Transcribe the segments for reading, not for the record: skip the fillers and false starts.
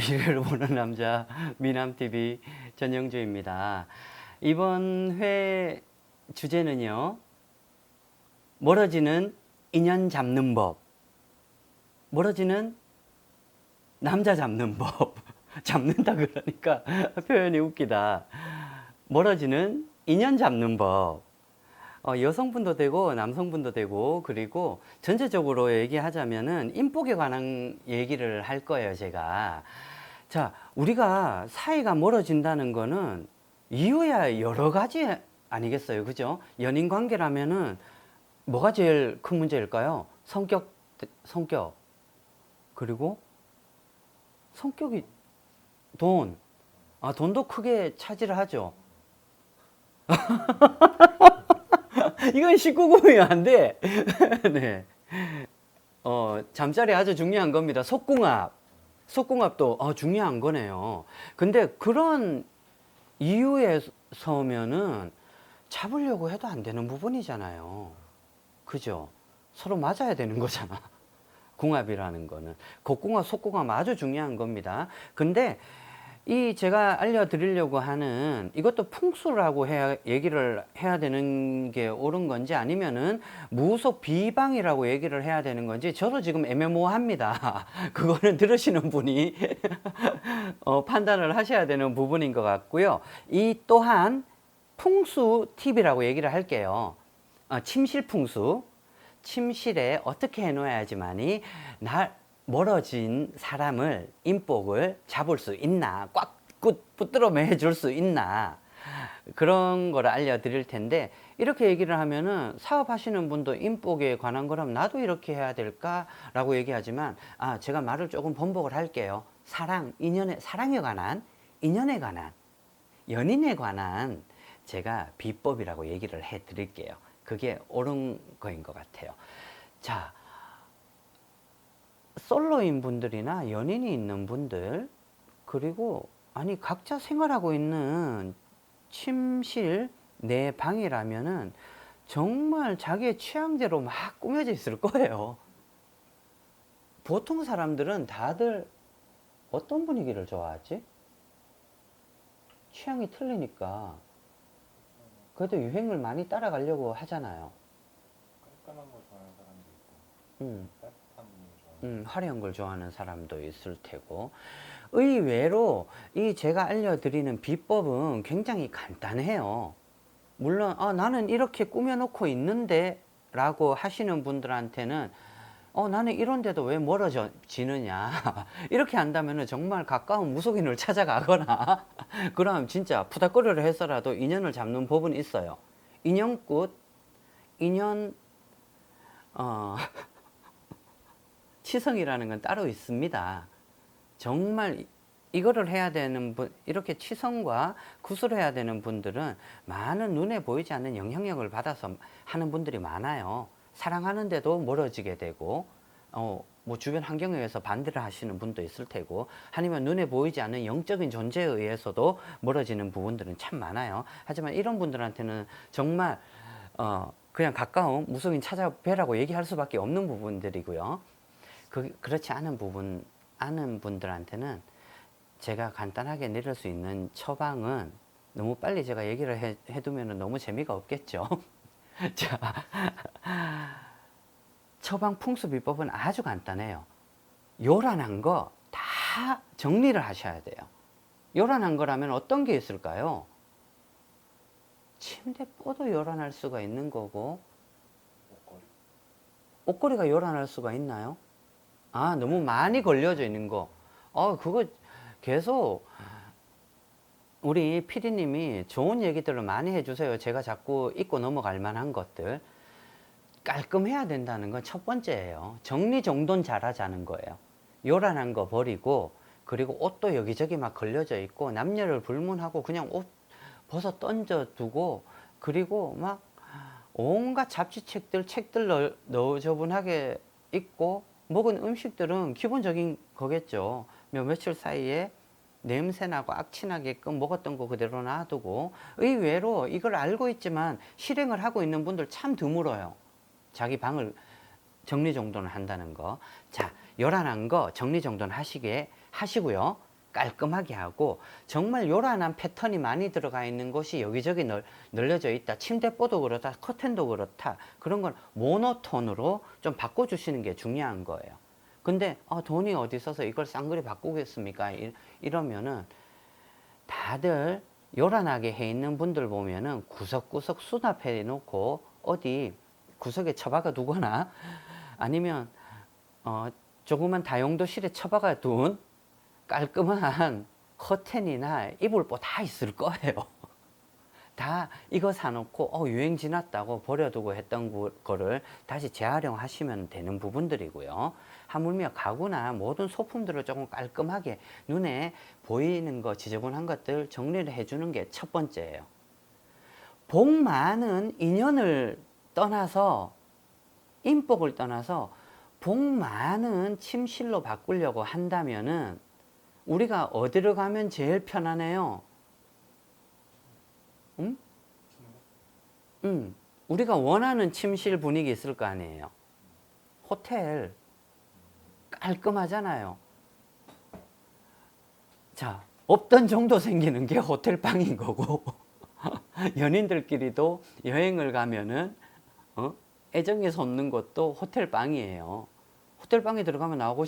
미래를 보는 남자 미남TV 전영주입니다. 이번 회 주제는요, 멀어지는 인연 잡는 법. 멀어지는 남자 잡는 법. 잡는다 그러니까 표현이 웃기다. 멀어지는 인연 잡는 법. 여성분도 되고 남성분도 되고, 그리고 전체적으로 얘기하자면은 인복에 관한 얘기를 할 거예요, 제가. 자, 우리가 사이가 멀어진다는 거는 이유야 여러 가지 아니겠어요, 그죠? 연인 관계라면은 뭐가 제일 큰 문제일까요? 성격. 그리고 성격이 돈. 돈도 크게 차지를 하죠. 이건 19금이면 안 돼. 네. 잠자리 아주 중요한 겁니다. 속궁합도 중요한 거네요. 근데 그런 이유에서면은 잡으려고 해도 안 되는 부분이잖아요. 그죠? 서로 맞아야 되는 거잖아. 궁합이라는 거는. 겉궁합, 속궁합 아주 중요한 겁니다. 근데 이 제가 알려드리려고 하는 이것도 풍수라고 얘기를 해야 되는 게 옳은 건지, 아니면은 무속 비방이라고 얘기를 해야 되는 건지, 저도 지금 애매모호합니다. 그거는 들으시는 분이 판단을 하셔야 되는 부분인 것 같고요. 이 또한 풍수 팁이라고 얘기를 할게요. 침실 풍수. 침실에 어떻게 해놓아야지만이 멀어진 사람을, 인복을 잡을 수 있나, 꽉 붙들어 매줄 수 있나, 그런 걸 알려드릴 텐데, 이렇게 얘기를 하면은 사업하시는 분도 인복에 관한 거라면 나도 이렇게 해야 될까? 라고 얘기하지만, 제가 말을 조금 번복을 할게요. 사랑에 관한, 인연에 관한, 연인에 관한 제가 비법이라고 얘기를 해 드릴게요. 그게 옳은 거인 것 같아요. 자, 솔로인 분들이나 연인이 있는 분들, 그리고 각자 생활하고 있는 침실 내 방이라면은 정말 자기의 취향대로 막 꾸며져 있을 거예요. 보통 사람들은 다들 어떤 분위기를 좋아하지? 취향이 틀리니까 그래도 유행을 많이 따라가려고 하잖아요. 깔끔한 걸 좋아하는 사람도 있고, 따뜻한 분위기 좋아하는 화려한 걸 좋아하는 사람도 있을 테고, 의외로 이 제가 알려드리는 비법은 굉장히 간단해요. 물론 나는 이렇게 꾸며놓고 있는데 라고 하시는 분들한테는 나는 이런데도 왜 멀어지느냐 이렇게 한다면 정말 가까운 무속인을 찾아가거나 그럼 진짜 푸닥거리를 해서라도 인연을 잡는 법은 있어요. 인연꽃, 인연 치성이라는 건 따로 있습니다. 정말 이거를 해야 되는 분, 이렇게 치성과 구슬을 해야 되는 분들은 많은 눈에 보이지 않는 영향력을 받아서 하는 분들이 많아요. 사랑하는데도 멀어지게 되고, 뭐 주변 환경에 의해서 반대를 하시는 분도 있을 테고, 아니면 눈에 보이지 않는 영적인 존재에 의해서도 멀어지는 부분들은 참 많아요. 하지만 이런 분들한테는 정말 그냥 가까운 무속인 찾아뵈라고 얘기할 수밖에 없는 부분들이고요. 그렇지 않은 분들한테는 제가 간단하게 내릴 수 있는 처방은, 너무 빨리 제가 얘기를 해두면 너무 재미가 없겠죠. 자, 처방 풍수 비법은 아주 간단해요. 요란한 거 다 정리를 하셔야 돼요. 요란한 거라면 어떤 게 있을까요? 침대 뽀도 요란할 수가 있는 거고, 옷걸이가 요란할 수가 있나요? 너무 많이 걸려져 있는 거. 그거 계속 우리 PD님이 좋은 얘기들을 많이 해주세요. 제가 자꾸 잊고 넘어갈 만한 것들. 깔끔해야 된다는 건 첫 번째예요. 정리정돈 잘하자는 거예요. 요란한 거 버리고, 그리고 옷도 여기저기 막 걸려져 있고, 남녀를 불문하고 그냥 옷 벗어 던져 두고, 그리고 막 온갖 책들 너저분하게 있고, 먹은 음식들은 기본적인 거겠죠. 며칠 사이에 냄새나고 악취나게끔 먹었던 거 그대로 놔두고, 의외로 이걸 알고 있지만 실행을 하고 있는 분들 참 드물어요. 자기 방을 정리정돈을 한다는 거. 자, 요란한 거 정리정돈 하시고요. 깔끔하게 하고 정말 요란한 패턴이 많이 들어가 있는 곳이 여기저기 널려져 있다. 침대뽀도 그렇다. 커튼도 그렇다. 그런 건 모노톤으로 좀 바꿔주시는 게 중요한 거예요. 근데 돈이 어디 있어서 이걸 쌍그리 바꾸겠습니까? 이러면은 다들 요란하게 해 있는 분들 보면은 구석구석 수납해 놓고 어디 구석에 처박아 두거나 아니면 조그만 다용도실에 처박아 둔 깔끔한 커튼이나 이불보 다 있을 거예요. 다 이거 사놓고 유행 지났다고 버려두고 했던 거를 다시 재활용하시면 되는 부분들이고요. 하물며 가구나 모든 소품들을 조금 깔끔하게 눈에 보이는 거 지저분한 것들 정리를 해주는 게 첫 번째예요. 복 많은 인연을 떠나서 인복을 떠나서 복 많은 침실로 바꾸려고 한다면은 우리가 어디로 가면 제일 편하네요? 우리가 원하는 침실 분위기 있을 거 아니에요. 호텔 깔끔하잖아요. 자, 없던 정도 생기는 게 호텔 방인 거고 연인들끼리도 여행을 가면은 애정이 솟는 곳도 호텔 방이에요. 호텔 방에 들어가면 나오고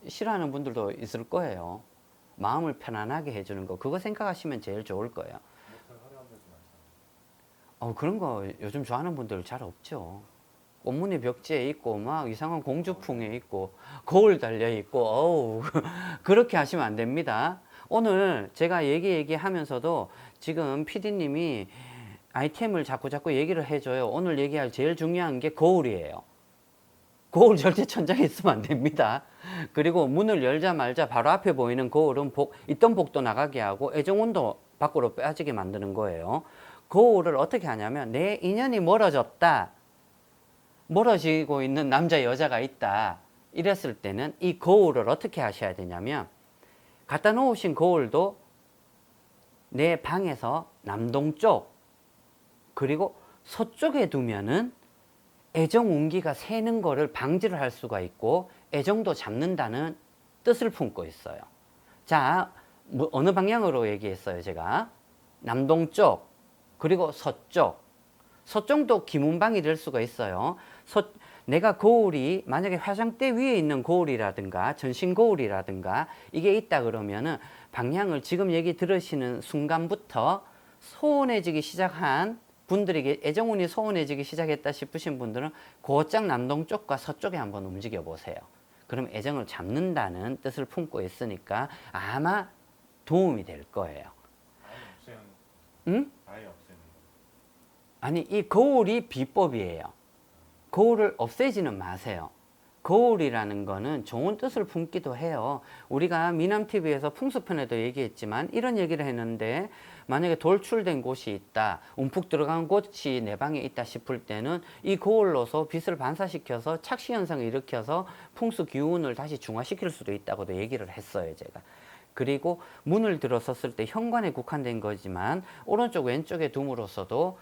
싫어하는 분들도 있을 거예요. 마음을 편안하게 해주는 거 그거 생각하시면 제일 좋을 거예요. 그런 거 요즘 좋아하는 분들 잘 없죠. 꽃무늬 벽지에 있고 막 이상한 공주풍에 있고 거울 달려 있고 그렇게 하시면 안 됩니다. 오늘 제가 얘기하면서도 지금 PD님이 아이템을 자꾸 얘기를 해줘요. 오늘 얘기할 제일 중요한 게 거울이에요. 거울 절대 천장에 있으면 안 됩니다. 그리고 문을 열자마자 바로 앞에 보이는 거울은 있던 복도 나가게 하고 애정운도 밖으로 빠지게 만드는 거예요. 거울을 어떻게 하냐면 내 인연이 멀어졌다. 멀어지고 있는 남자 여자가 있다. 이랬을 때는 이 거울을 어떻게 하셔야 되냐면 갖다 놓으신 거울도 내 방에서 남동쪽 그리고 서쪽에 두면은 애정 운기가 새는 거를 방지를 할 수가 있고 애정도 잡는다는 뜻을 품고 있어요. 자, 어느 방향으로 얘기했어요, 제가? 남동쪽, 그리고 서쪽. 서쪽도 기문방이 될 수가 있어요. 내가 거울이 만약에 화장대 위에 있는 거울이라든가 전신 거울이라든가 이게 있다 그러면은 방향을 지금 얘기 들으시는 순간부터 소원해지기 시작한 분들에게 애정운이 소원해지기 시작했다 싶으신 분들은 곧장 남동쪽과 서쪽에 한번 움직여 보세요. 그럼 애정을 잡는다는 뜻을 품고 있으니까 아마 도움이 될 거예요. 아예 없애는 아니, 이 거울이 비법이에요. 거울을 없애지는 마세요. 거울이라는 거는 좋은 뜻을 품기도 해요. 우리가 미남TV에서 풍수편에도 얘기했지만 이런 얘기를 했는데 만약에 돌출된 곳이 있다, 움푹 들어간 곳이 내 방에 있다 싶을 때는 이 거울로서 빛을 반사시켜서 착시 현상을 일으켜서 풍수 기운을 다시 중화시킬 수도 있다고도 얘기를 했어요, 제가. 그리고 문을 들어섰을 때 현관에 국한된 거지만 오른쪽 왼쪽에 둠으로써도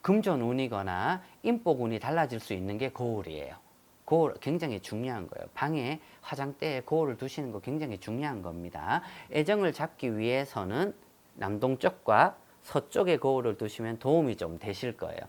금전운이거나 인복운이 달라질 수 있는 게 거울이에요. 거울 굉장히 중요한 거예요. 방에 화장대에 거울을 두시는 거 굉장히 중요한 겁니다. 애정을 잡기 위해서는 남동쪽과 서쪽에 거울을 두시면 도움이 좀 되실 거예요.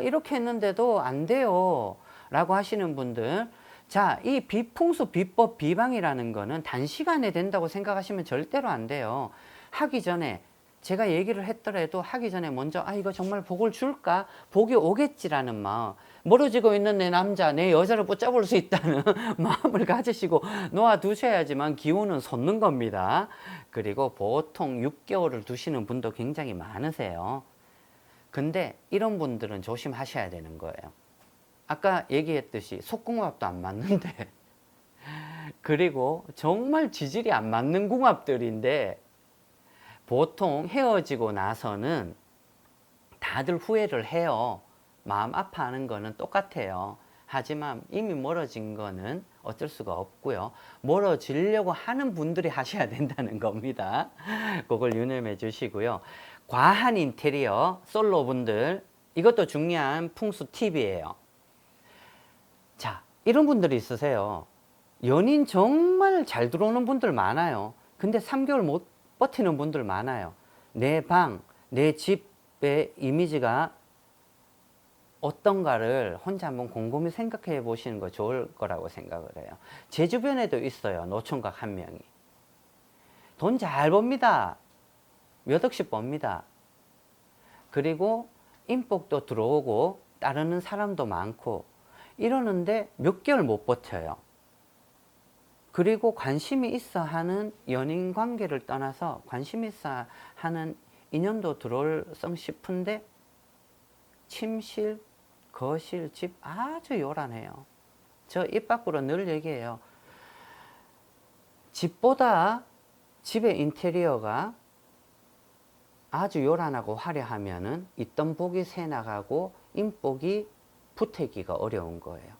이렇게 했는데도 안 돼요 라고 하시는 분들, 자, 이 비풍수 비법 비방이라는 거는 단시간에 된다고 생각하시면 절대로 안 돼요. 하기 전에 제가 얘기를 했더라도 하기 전에 먼저 이거 정말 복을 줄까? 복이 오겠지라는 마음, 멀어지고 있는 내 남자, 내 여자를 붙잡을 수 있다는 마음을 가지시고 놓아두셔야지만 기운은 솟는 겁니다. 그리고 보통 6개월을 두시는 분도 굉장히 많으세요. 근데 이런 분들은 조심하셔야 되는 거예요. 아까 얘기했듯이 속궁합도 안 맞는데 그리고 정말 지질이 안 맞는 궁합들인데 보통 헤어지고 나서는 다들 후회를 해요. 마음 아파하는 거는 똑같아요. 하지만 이미 멀어진 거는 어쩔 수가 없고요. 멀어지려고 하는 분들이 하셔야 된다는 겁니다. 그걸 유념해 주시고요. 과한 인테리어, 솔로분들, 이것도 중요한 풍수 팁이에요. 자, 이런 분들이 있으세요. 연인 정말 잘 들어오는 분들 많아요. 근데 3개월 못 버티는 분들 많아요. 내 방, 내 집의 이미지가 어떤가를 혼자 한번 곰곰이 생각해 보시는 거 좋을 거라고 생각을 해요. 제 주변에도 있어요. 노총각 한 명이. 돈 잘 법니다. 몇 억씩 법니다. 그리고 인복도 들어오고 따르는 사람도 많고 이러는데 몇 개월 못 버텨요. 그리고 관심이 있어 하는 연인 관계를 떠나서 관심 있어 하는 인연도 들어올성 싶은데 침실, 거실, 집 아주 요란해요. 저 입 밖으로 늘 얘기해요. 집보다 집의 인테리어가 아주 요란하고 화려하면은 있던 복이 새 나가고 인복이 붙어있기가 어려운 거예요.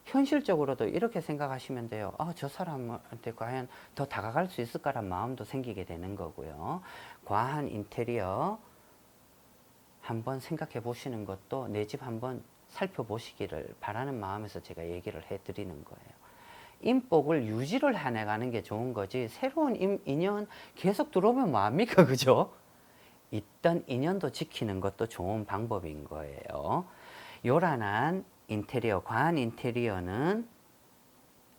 현실적으로도 이렇게 생각하시면 돼요. 저 사람한테 과연 더 다가갈 수 있을까란 마음도 생기게 되는 거고요. 과한 인테리어 한번 생각해 보시는 것도 내 집 한번 살펴보시기를 바라는 마음에서 제가 얘기를 해 드리는 거예요. 인복을 유지를 해나가는 게 좋은 거지 새로운 인연 계속 들어오면 뭐합니까? 그죠? 있던 인연도 지키는 것도 좋은 방법인 거예요. 요란한 인테리어, 과한 인테리어는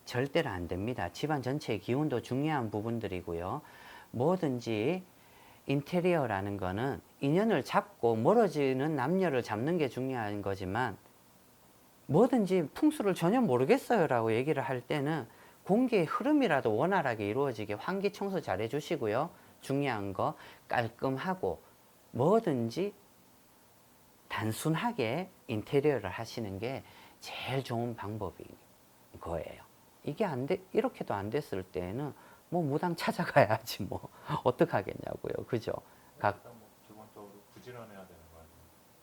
절대로 안 됩니다. 집안 전체의 기운도 중요한 부분들이고요. 뭐든지 인테리어라는 거는 인연을 잡고 멀어지는 남녀를 잡는 게 중요한 거지만 뭐든지 풍수를 전혀 모르겠어요 라고 얘기를 할 때는 공기의 흐름이라도 원활하게 이루어지게 환기 청소 잘 해주시고요. 중요한 거 깔끔하고 뭐든지 단순하게 인테리어를 하시는 게 제일 좋은 방법인 거예요. 이게 이렇게도 안 됐을 때는 뭐 무당 찾아가야지 뭐 어떡하겠냐고요. 그죠? 일단 뭐 기본적으로 부지런해야 되는 거 아니에요?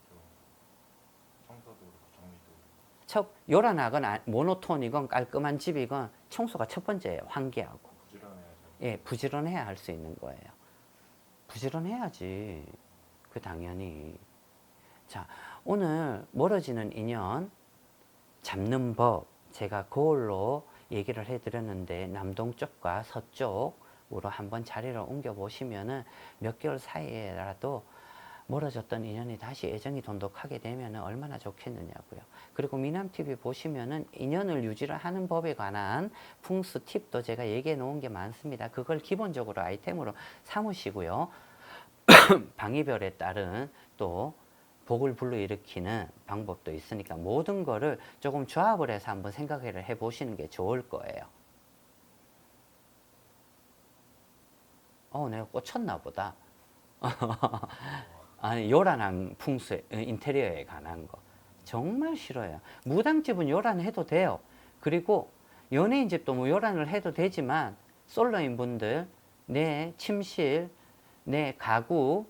좀 청소도 그렇고 정리도 그렇고. 요란하건 모노톤이건 깔끔한 집이건 청소가 첫 번째예요. 환기하고. 부지런해야죠. 예, 부지런해야 할 수 있는 거예요. 부지런해야지. 그 당연히. 자, 오늘 멀어지는 인연 잡는 법 제가 거울로 얘기를 해드렸는데 남동쪽과 서쪽으로 한번 자리를 옮겨 보시면은 몇 개월 사이에라도 멀어졌던 인연이 다시 애정이 돈독하게 되면 얼마나 좋겠느냐고요. 그리고 미남TV 보시면은 인연을 유지를 하는 법에 관한 풍수 팁도 제가 얘기해 놓은 게 많습니다. 그걸 기본적으로 아이템으로 삼으시고요. 방위별에 따른 또 복을 불러일으키는 방법도 있으니까 모든 거를 조금 조합을 해서 한번 생각을 해 보시는 게 좋을 거예요. 내가 꽂혔나 보다. 아니, 요란한 풍수, 인테리어에 관한 거. 정말 싫어요. 무당집은 요란해도 돼요. 그리고 연예인 집도 뭐 요란을 해도 되지만, 솔로인 분들, 내 침실, 내 가구,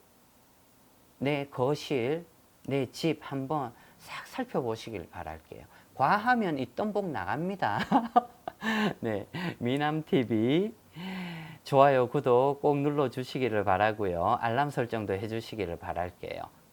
내 거실, 내 집 한번 싹 살펴보시길 바랄게요. 과하면 있던 복 나갑니다. 네, 미남TV 좋아요, 구독 꼭 눌러주시기를 바라고요. 알람 설정도 해주시기를 바랄게요.